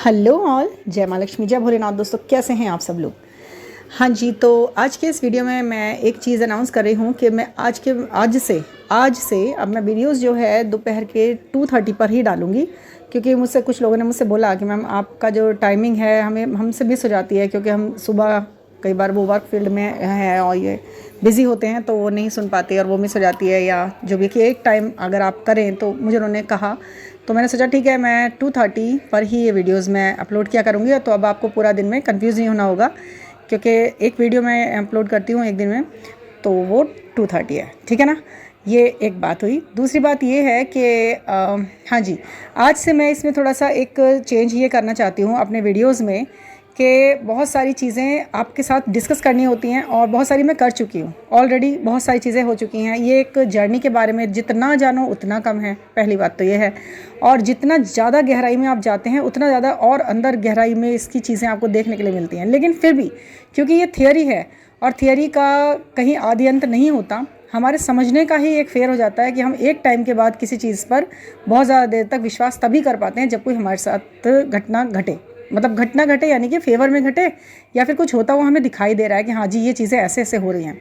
Hello all, जय माँ लक्ष्मी, जय भोलेनाथ। दोस्तों कैसे हैं आप सब लोग? हाँ जी, तो आज के इस वीडियो में मैं एक चीज़ अनाउंस कर रही हूँ कि मैं आज से अब मैं वीडियोस जो है दोपहर के 2:30 पर ही डालूँगी, क्योंकि मुझसे कुछ लोगों ने मुझसे बोला कि मैम आपका जो टाइमिंग है हमें हमसे मिस हो जाती है, क्योंकि हम सुबह कई बार वो वर्क फील्ड में हैं और ये बिज़ी होते हैं तो वो नहीं सुन पाते और वो मिस हो जाती है, या जो भी कि एक टाइम अगर आप करें तो मुझे उन्होंने कहा। तो मैंने सोचा ठीक है, मैं 2:30 पर ही ये वीडियोस मैं अपलोड किया करूँगी। तो अब आपको पूरा दिन में कंफ्यूज नहीं होना होगा, क्योंकि एक वीडियो मैं अपलोड करती हूँ एक दिन में, तो वो 2:30 है, ठीक है ना। ये एक बात हुई। दूसरी बात ये है कि हाँ जी, आज से मैं इसमें थोड़ा सा एक चेंज ये करना चाहती हूँ अपने वीडियोस में, कि बहुत सारी चीज़ें आपके साथ डिस्कस करनी होती हैं और बहुत सारी मैं कर चुकी हूँ ऑलरेडी। बहुत सारी चीज़ें हो चुकी हैं। ये एक जर्नी के बारे में जितना जानो उतना कम है, पहली बात तो ये है। और जितना ज़्यादा गहराई में आप जाते हैं उतना ज़्यादा और अंदर गहराई में इसकी चीज़ें आपको देखने के लिए मिलती हैं। लेकिन फिर भी क्योंकि ये थियोरी है और थियोरी का कहीं आदि अंत नहीं होता, हमारे समझने का ही एक फेर हो जाता है कि हम एक टाइम के बाद किसी चीज़ पर बहुत ज़्यादा देर तक विश्वास तभी कर पाते हैं जब कोई हमारे साथ घटना घटे। मतलब घटना घटे यानी कि फेवर में घटे, या फिर कुछ होता हुआ हमें दिखाई दे रहा है कि हाँ जी ये चीज़ें ऐसे ऐसे हो रही हैं।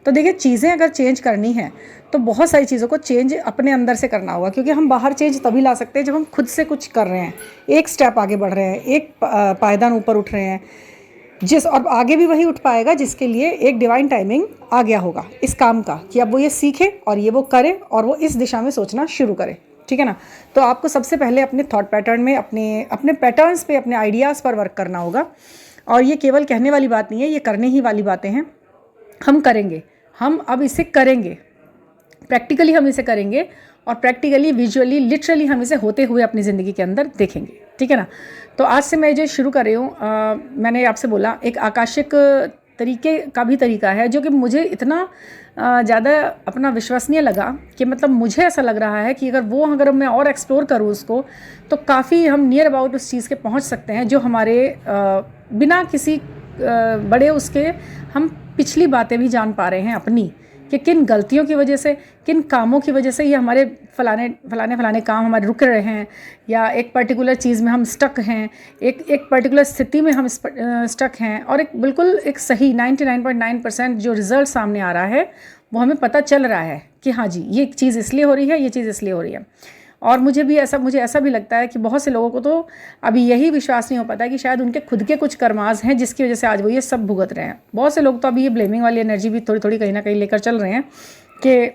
तो देखिए, चीज़ें अगर चेंज करनी है तो बहुत सारी चीज़ों को चेंज अपने अंदर से करना होगा, क्योंकि हम बाहर चेंज तभी ला सकते हैं जब हम खुद से कुछ कर रहे हैं, एक स्टेप आगे बढ़ रहे हैं, एक पायदान ऊपर उठ रहे हैं, और आगे भी वही उठ पाएगा जिसके लिए एक डिवाइन टाइमिंग आ गया होगा इस काम का, कि अब वो ये सीखे और ये वो करे और वो इस दिशा में सोचना शुरू करे, ठीक है ना। तो आपको सबसे पहले अपने थॉट पैटर्न में, अपने पैटर्न्स पे, अपने आइडियाज़ पर वर्क करना होगा। और ये केवल कहने वाली बात नहीं है, ये करने ही वाली बातें हैं। हम करेंगे, हम अब इसे करेंगे, प्रैक्टिकली हम इसे करेंगे और प्रैक्टिकली, विजुअली, लिटरली हम इसे होते हुए अपनी ज़िंदगी के अंदर देखेंगे, ठीक है ना। तो आज से मैं जो शुरू कर रही हूँ, मैंने आपसे बोला एक आकाशिक तरीके का भी तरीका है जो कि मुझे इतना ज़्यादा अपना विश्वसनीय लगा कि मतलब मुझे ऐसा लग रहा है कि अगर मैं और एक्सप्लोर करूँ उसको, तो काफ़ी हम नियर अबाउट उस चीज़ के पहुँच सकते हैं जो हमारे बिना किसी बड़े उसके हम पिछली बातें भी जान पा रहे हैं अपनी, कि किन गलतियों की वजह से, किन कामों की वजह से ये हमारे फलाने काम हमारे रुक रहे हैं, या एक पर्टिकुलर चीज़ में हम स्टक हैं, एक पर्टिकुलर स्थिति में हम स्टक हैं, और एक बिल्कुल एक सही 99.9% जो रिज़ल्ट सामने आ रहा है वो हमें पता चल रहा है कि हाँ जी ये चीज़ इसलिए हो रही है, ये चीज़ इसलिए हो रही है। और मुझे ऐसा भी लगता है कि बहुत से लोगों को तो अभी यही विश्वास नहीं हो पाता है कि शायद उनके खुद के कुछ कर्माज हैं जिसकी वजह से आज वो ये सब भुगत रहे हैं। बहुत से लोग तो अभी ये ब्लेमिंग वाली एनर्जी भी थोड़ी थोड़ी कहीं ना कहीं लेकर चल रहे हैं कि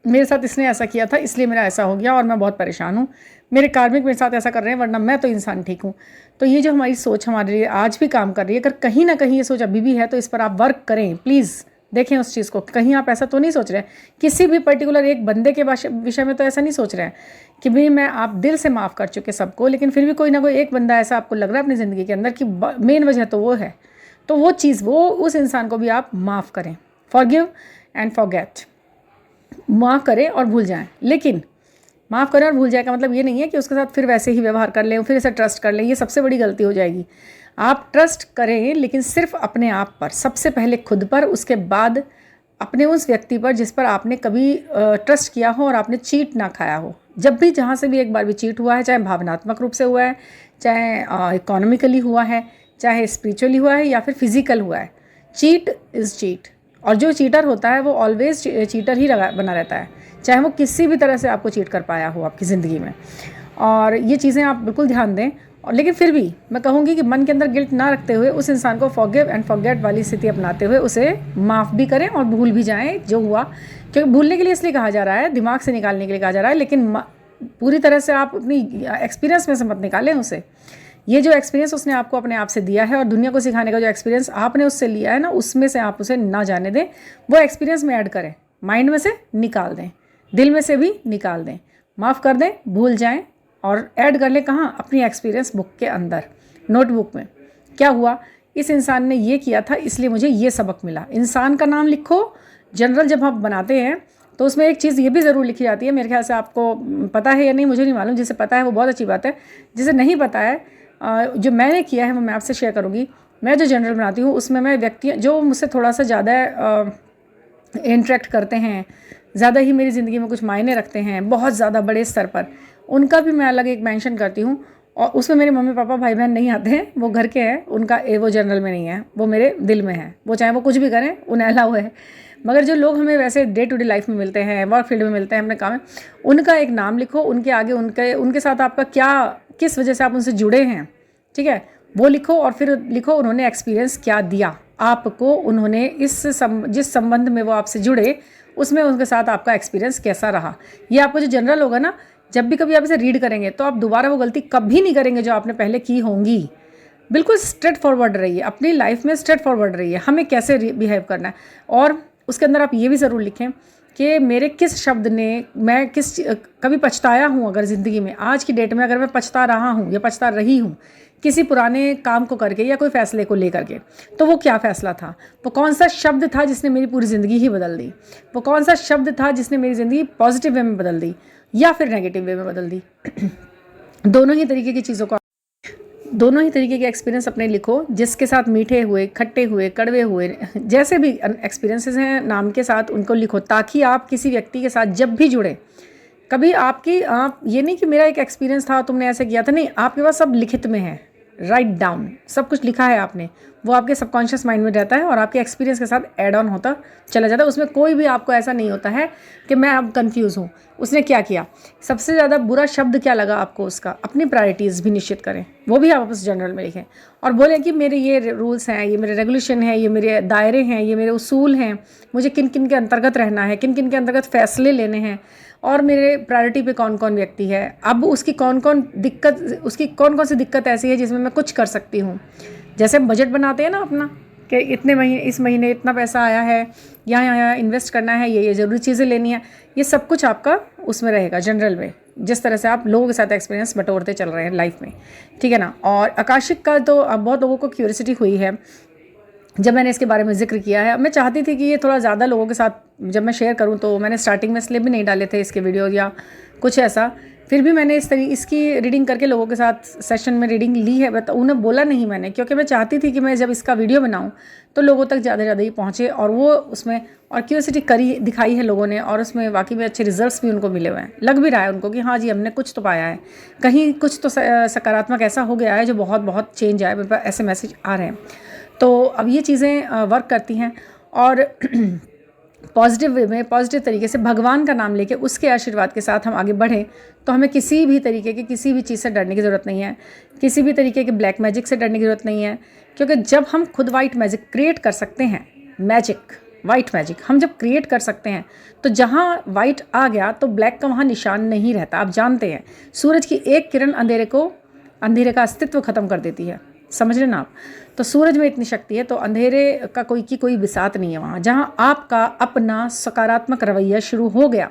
मेरे साथ इसने ऐसा किया था इसलिए मेरा ऐसा हो गया और मैं बहुत परेशान हूँ, मेरे कार्मिक मेरे साथ ऐसा कर रहे हैं वरना मैं तो इंसान ठीक हूँ। तो ये जो हमारी सोच हमारे लिए आज भी काम कर रही है, अगर कहीं ना कहीं ये सोच अभी भी है तो इस पर आप वर्क करें प्लीज़। देखें उस चीज़ को, कहीं आप ऐसा तो नहीं सोच रहे हैं किसी भी पर्टिकुलर एक बंदे के विषय में, तो ऐसा नहीं सोच रहे हैं कि भाई मैं आप दिल से माफ़ कर चुके सबको, लेकिन फिर भी कोई ना कोई एक बंदा ऐसा आपको लग रहा है अपनी ज़िंदगी के अंदर कि मेन वजह तो वो है। तो वो चीज़, वो उस इंसान को भी आप माफ़ करें, फॉरगिव एंड फॉरगेट, माफ़ करें और भूल जाएं। लेकिन माफ़ करें और भूल जाए का मतलब ये नहीं है कि उसके साथ फिर वैसे ही व्यवहार कर लें, फिर ऐसे ट्रस्ट कर लें, ये सबसे बड़ी गलती हो जाएगी। आप ट्रस्ट करें लेकिन सिर्फ अपने आप पर, सबसे पहले खुद पर, उसके बाद अपने उस व्यक्ति पर जिस पर आपने कभी ट्रस्ट किया हो और आपने चीट ना खाया हो। जब भी जहाँ से भी एक बार भी चीट हुआ है, चाहे भावनात्मक रूप से हुआ है, चाहे इकोनॉमिकली हुआ है, चाहे स्पिरिचुअली हुआ है, या फिर फिजिकल हुआ है, चीट इज़ चीट। और जो चीटर होता है वो ऑलवेज चीटर ही बना रहता है, चाहे वो किसी भी तरह से आपको चीट कर पाया हो आपकी ज़िंदगी में। और ये चीज़ें आप बिल्कुल ध्यान दें। और लेकिन फिर भी मैं कहूँगी कि मन के अंदर गिल्ट ना रखते हुए उस इंसान को फॉरगिव एंड फॉरगेट वाली स्थिति अपनाते हुए उसे माफ़ भी करें और भूल भी जाएं जो हुआ। क्योंकि भूलने के लिए इसलिए कहा जा रहा है, दिमाग से निकालने के लिए कहा जा रहा है, लेकिन पूरी तरह से आप अपनी एक्सपीरियंस में से मत निकालें उसे। ये जो एक्सपीरियंस उसने आपको अपने आप से दिया है और दुनिया को सिखाने का जो एक्सपीरियंस आपने उससे लिया है ना, उसमें से आप उसे ना जाने दें, वो एक्सपीरियंस में ऐड करें, माइंड में से निकाल दें, दिल में से भी निकाल दें, माफ़ कर दें, भूल जाएं और ऐड कर लें कहाँ, अपनी एक्सपीरियंस बुक के अंदर, नोटबुक में। क्या हुआ, इस इंसान ने ये किया था इसलिए मुझे ये सबक मिला। इंसान का नाम लिखो, जनरल जब आप बनाते हैं तो उसमें एक चीज़ ये भी ज़रूर लिखी जाती है, मेरे ख्याल से आपको पता है या नहीं मुझे नहीं मालूम, जिसे पता है वो बहुत अच्छी बात है, जिसे नहीं पता है जो मैंने किया है वो मैं आपसे शेयर करूँगी। मैं जो जनरल बनाती हूँ उसमें मैं व्यक्ति जो मुझसे थोड़ा सा ज़्यादा इंटरेक्ट करते हैं, ज़्यादा ही मेरी ज़िंदगी में कुछ मायने रखते हैं, बहुत ज़्यादा बड़े स्तर पर, उनका भी मैं अलग एक मेंशन करती हूँ। और उसमें मेरे मम्मी पापा भाई बहन नहीं आते हैं, वो घर के हैं, उनका वो जनरल में नहीं है, वो मेरे दिल में है। वो चाहे वो कुछ भी करें, उन्हें अलाउ है। मगर जो लोग हमें वैसे डे टू डे लाइफ में मिलते हैं, वर्क फील्ड में मिलते हैं, अपने काम में, उनका एक नाम लिखो, उनके आगे उनके साथ आपका क्या, किस वजह से आप उनसे जुड़े हैं, ठीक है, वो लिखो। और फिर लिखो उन्होंने एक्सपीरियंस क्या दिया आपको, उन्होंने जिस संबंध में वो आपसे जुड़े उसमें उनके साथ आपका एक्सपीरियंस कैसा रहा। ये आपको जो जनरल होगा ना, जब भी कभी आप इसे रीड करेंगे तो आप दोबारा वो गलती कभी नहीं करेंगे जो आपने पहले की होंगी। बिल्कुल स्ट्रेट फॉरवर्ड रहिए, अपनी लाइफ में स्ट्रेट फॉरवर्ड रहिए, हमें कैसे बिहेव करना है। और उसके अंदर आप ये भी ज़रूर लिखें कि मेरे किस शब्द ने, मैं कभी पछताया हूँ अगर ज़िंदगी में, आज की डेट में अगर मैं पछता रहा हूँ या पछता रही हूँ किसी पुराने काम को करके या कोई फ़ैसले को लेकर के, तो वो क्या फ़ैसला था, वो कौन सा शब्द था जिसने मेरी पूरी ज़िंदगी ही बदल दी, वो कौन सा शब्द था जिसने मेरी ज़िंदगी पॉजिटिव वे में बदल दी या फिर नेगेटिव वे में बदल दी। दोनों ही तरीके की चीज़ों को, दोनों ही तरीके के एक्सपीरियंस अपने लिखो, जिसके साथ मीठे हुए, खट्टे हुए, कड़वे हुए, जैसे भी एक्सपीरियंसेस हैं नाम के साथ उनको लिखो, ताकि आप किसी व्यक्ति के साथ जब भी जुड़े, कभी आप ये नहीं कि मेरा एक एक्सपीरियंस था तुमने ऐसे किया था, नहीं, आपके पास सब लिखित में है, राइट डाउन, सब कुछ लिखा है आपने, वो आपके सबकॉन्शियस माइंड में रहता है और आपके एक्सपीरियंस के साथ ऐड ऑन होता चला जाता है। उसमें कोई भी आपको ऐसा नहीं होता है कि मैं अब कंफ्यूज हूँ, उसने क्या किया, सबसे ज़्यादा बुरा शब्द क्या लगा आपको उसका, अपनी प्रायोरिटीज़ भी निश्चित करें, वो भी आप उस जनरल में लिखें और बोलें कि मेरे ये रूल्स हैं, ये मेरे रेगुलेशन हैं, ये मेरे दायरे हैं, ये मेरे उसूल हैं, मुझे किन किन के अंतर्गत रहना है, किन किन के अंतर्गत फ़ैसले लेने हैं, और मेरे प्रायोरिटी पे कौन कौन व्यक्ति है, अब उसकी कौन कौन सी दिक्कत ऐसी है जिसमें मैं कुछ कर सकती हूँ। जैसे बजट बनाते हैं ना अपना, कि इस महीने इतना पैसा आया है, यहाँ इन्वेस्ट करना है, ये ज़रूरी चीज़ें लेनी है, ये सब कुछ आपका उसमें रहेगा जनरल में, जिस तरह से आप लोगों के साथ एक्सपीरियंस बटोरते चल रहे हैं लाइफ में, ठीक है ना। और आकाशिक का तो अब बहुत लोगों को क्यूरियोसिटी हुई है जब मैंने इसके बारे में जिक्र किया है। मैं चाहती थी कि ये थोड़ा ज़्यादा लोगों के साथ जब मैं शेयर करूं, तो मैंने स्टार्टिंग में इसलिए भी नहीं डाले थे इसके वीडियो या कुछ ऐसा, फिर भी मैंने इसकी रीडिंग करके लोगों के साथ सेशन में रीडिंग ली है, बट उन्हें बोला नहीं मैंने, क्योंकि मैं चाहती थी कि मैं जब इसका वीडियो बनाऊं तो लोगों तक ज़्यादा ज़्यादा ही पहुँचे, और वो उसमें और क्यूरियोसिटी दिखाई है लोगों ने, और उसमें वाकई में अच्छे रिजल्ट्स भी उनको मिले हुए हैं। लग भी रहा है उनको कि हाँ जी, हमने कुछ तो पाया है, कहीं कुछ तो सकारात्मक ऐसा हो गया है जो बहुत बहुत चेंज आया, मेरे पास ऐसे मैसेज आ रहे हैं। तो अब ये चीज़ें वर्क करती हैं, और पॉजिटिव वे में, पॉजिटिव तरीके से भगवान का नाम लेके उसके आशीर्वाद के साथ हम आगे बढ़ें, तो हमें किसी भी तरीके की किसी भी चीज़ से डरने की ज़रूरत नहीं है, किसी भी तरीके के ब्लैक मैजिक से डरने की ज़रूरत नहीं है। क्योंकि जब हम खुद वाइट मैजिक क्रिएट कर सकते हैं, वाइट मैजिक हम जब क्रिएट कर सकते हैं, तो जहाँ वाइट आ गया तो ब्लैक का वहाँ निशान नहीं रहता। आप जानते हैं सूरज की एक किरण अंधेरे का अस्तित्व ख़त्म कर देती है, समझ रहे ना आप। तो सूरज में इतनी शक्ति है, तो अंधेरे का कोई बिसात नहीं है वहाँ। जहाँ आपका अपना सकारात्मक रवैया शुरू हो गया,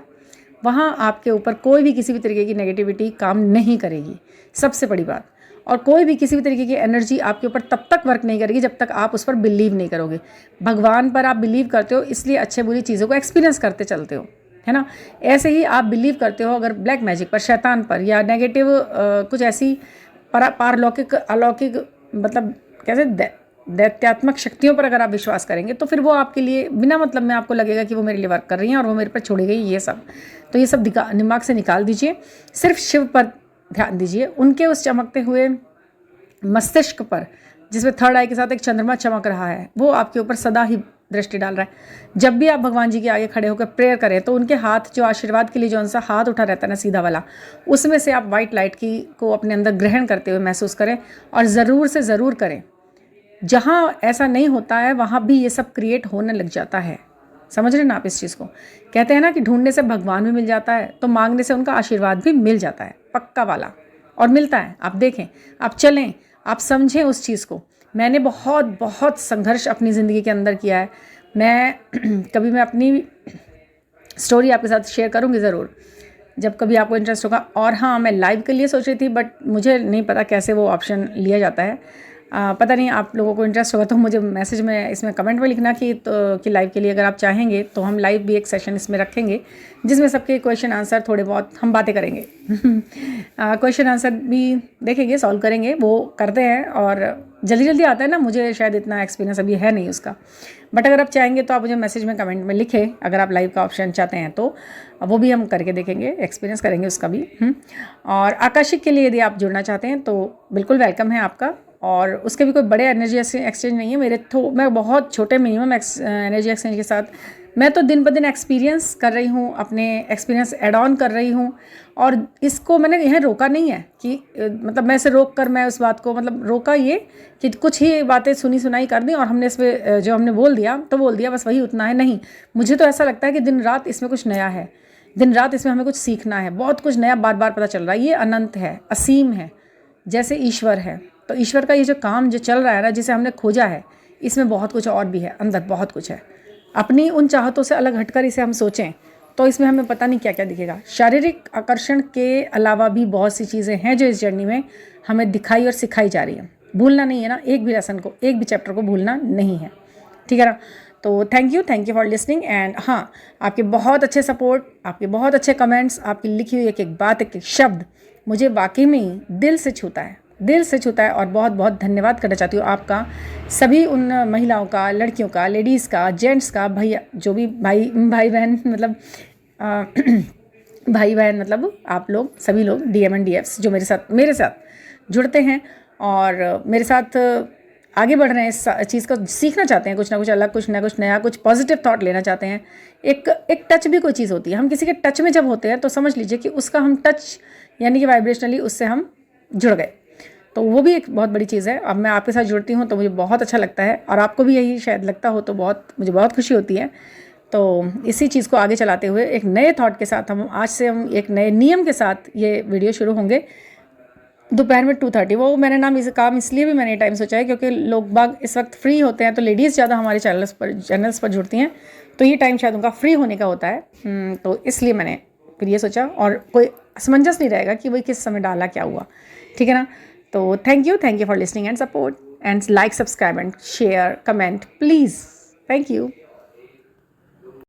वहाँ आपके ऊपर कोई भी किसी भी तरीके की नेगेटिविटी काम नहीं करेगी, सबसे बड़ी बात। और कोई भी किसी भी तरीके की एनर्जी आपके ऊपर तब तक वर्क नहीं करेगी जब तक आप उस पर बिलीव नहीं करोगे। भगवान पर आप बिलीव करते हो, इसलिए अच्छे बुरी चीज़ों को एक्सपीरियंस करते चलते हो, है ना। ऐसे ही आप बिलीव करते हो अगर ब्लैक मैजिक पर, शैतान पर, या नेगेटिव कुछ ऐसी पारलौकिक अलौकिक, मतलब कैसे दैत्यात्मक शक्तियों पर अगर आप विश्वास करेंगे, तो फिर वो आपके लिए बिना मतलब में आपको लगेगा कि वो मेरे लिए वर्क कर रही हैं और वो मेरे पर छोड़ी गई, ये सब। तो ये सब दिमाग से निकाल दीजिए, सिर्फ शिव पर ध्यान दीजिए, उनके उस चमकते हुए मस्तिष्क पर, जिसमें थर्ड आई के साथ एक चंद्रमा चमक रहा है, वो आपके ऊपर सदा ही दृष्टि डाल रहा है। जब भी आप भगवान जी के आगे खड़े होकर प्रेयर करें, तो उनके हाथ, जो आशीर्वाद के लिए जो उनसा हाथ उठा रहता है ना, सीधा वाला, उसमें से आप वाइट लाइट को अपने अंदर ग्रहण करते हुए महसूस करें। और ज़रूर से ज़रूर करें, जहाँ ऐसा नहीं होता है वहाँ भी ये सब क्रिएट होने लग जाता है। समझ रहे ना आप इस चीज़ को। कहते हैं ना कि ढूंढने से भगवान भी मिल जाता है, तो मांगने से उनका आशीर्वाद भी मिल जाता है, पक्का वाला, और मिलता है। आप देखें, आप चलें, आप समझें उस चीज़ को। मैंने बहुत बहुत संघर्ष अपनी ज़िंदगी के अंदर किया है। कभी मैं अपनी स्टोरी आपके साथ शेयर करूँगी ज़रूर, जब कभी आपको इंटरेस्ट होगा। और हाँ, मैं लाइव के लिए सोच रही थी, बट मुझे नहीं पता कैसे वो ऑप्शन लिया जाता है। पता नहीं आप लोगों को इंटरेस्ट होगा तो मुझे मैसेज में इसमें कमेंट में लिखना कि लाइव के लिए अगर आप चाहेंगे तो हम लाइव भी एक सेशन इसमें रखेंगे जिसमें सबके क्वेश्चन आंसर थोड़े बहुत हम बातें करेंगे। क्वेश्चन आंसर भी देखेंगे, सॉल्व करेंगे, वो करते हैं और जल्दी जल्दी आता है ना, मुझे शायद इतना एक्सपीरियंस अभी है नहीं उसका। बट अगर आप चाहेंगे तो आप मुझे मैसेज में कमेंट में लिखें, अगर आप लाइव का ऑप्शन चाहते हैं तो वो भी हम करके देखेंगे, एक्सपीरियंस करेंगे उसका भी। और आकाशिक के लिए यदि आप जुड़ना चाहते हैं तो बिल्कुल वेलकम है आपका। और उसके भी कोई बड़े एनर्जी एक्सचेंज नहीं है मेरे, तो मैं बहुत छोटे मिनिमम एनर्जी एक्सचेंज के साथ मैं तो दिन ब दिन एक्सपीरियंस कर रही हूँ, अपने एक्सपीरियंस एड ऑन कर रही हूँ। और इसको मैंने यह रोका नहीं है कि मतलब मैं इसे रोक कर मैं उस बात को मतलब रोका ये कि कुछ ही बातें सुनी सुनाई कर दी और हमने इस पर जो हमने बोल दिया तो बोल दिया, बस वही उतना है। नहीं, मुझे तो ऐसा लगता है कि दिन रात इसमें कुछ नया है, दिन रात इसमें हमें कुछ सीखना है, बहुत कुछ नया बार बार पता चल रहा है। ये अनंत है, असीम है, जैसे ईश्वर है। तो ईश्वर का ये जो काम जो चल रहा है ना, जिसे हमने खोजा है, इसमें बहुत कुछ और भी है, अंदर बहुत कुछ है। अपनी उन चाहतों से अलग हटकर इसे हम सोचें तो इसमें हमें पता नहीं क्या क्या दिखेगा। शारीरिक आकर्षण के अलावा भी बहुत सी चीज़ें हैं जो इस जर्नी में हमें दिखाई और सिखाई जा रही है। भूलना नहीं है ना, एक भी लेसन को, एक भी चैप्टर को भूलना नहीं है, ठीक है ना। तो thank you for listening. And हाँ, आपके बहुत अच्छे सपोर्ट, आपके बहुत अच्छे कमेंट्स, आपकी लिखी हुई एक एक बात, एक एक शब्द मुझे वाकई में ही दिल से छूता है, दिल से छूता है। और बहुत बहुत धन्यवाद करना चाहती हूँ आपका, सभी उन महिलाओं का, लड़कियों का, लेडीज़ का, जेंट्स का, भैया जो भी भाई बहन मतलब भाई बहन मतलब आप लोग सभी लोग DM एंड DFs जो मेरे साथ जुड़ते हैं और मेरे साथ आगे बढ़ रहे हैं, इस चीज़ को सीखना चाहते हैं, कुछ ना कुछ अलग, कुछ ना कुछ नया, कुछ पॉजिटिव थॉट लेना चाहते हैं। एक टच भी कोई चीज़ होती है, हम किसी के टच में जब होते हैं तो समझ लीजिए कि उसका हम टच यानी कि वाइब्रेशनली उससे हम जुड़ गए, तो वो भी एक बहुत बड़ी चीज़ है। अब मैं आपके साथ जुड़ती हूँ तो मुझे बहुत अच्छा लगता है और आपको भी यही शायद लगता हो तो मुझे बहुत खुशी होती है। तो इसी चीज़ को आगे चलाते हुए एक नए थॉट के साथ हम एक नए नियम के साथ ये वीडियो शुरू होंगे दोपहर में 2:30। वो मैंने नाम इस काम इसलिए भी मैंने ये टाइम सोचा है क्योंकि लोग बाग इस वक्त फ्री होते हैं, तो लेडीज़ ज़्यादा हमारे चैनल्स पर जुड़ती हैं, तो ये टाइम शायद उनका फ्री होने का होता है। तो इसलिए मैंने फिर ये सोचा, और कोई असमंजस नहीं रहेगा कि वही किस समय डाला क्या हुआ, ठीक है ना। तो thank you for listening and support and like, subscribe and share, comment please. Thank you.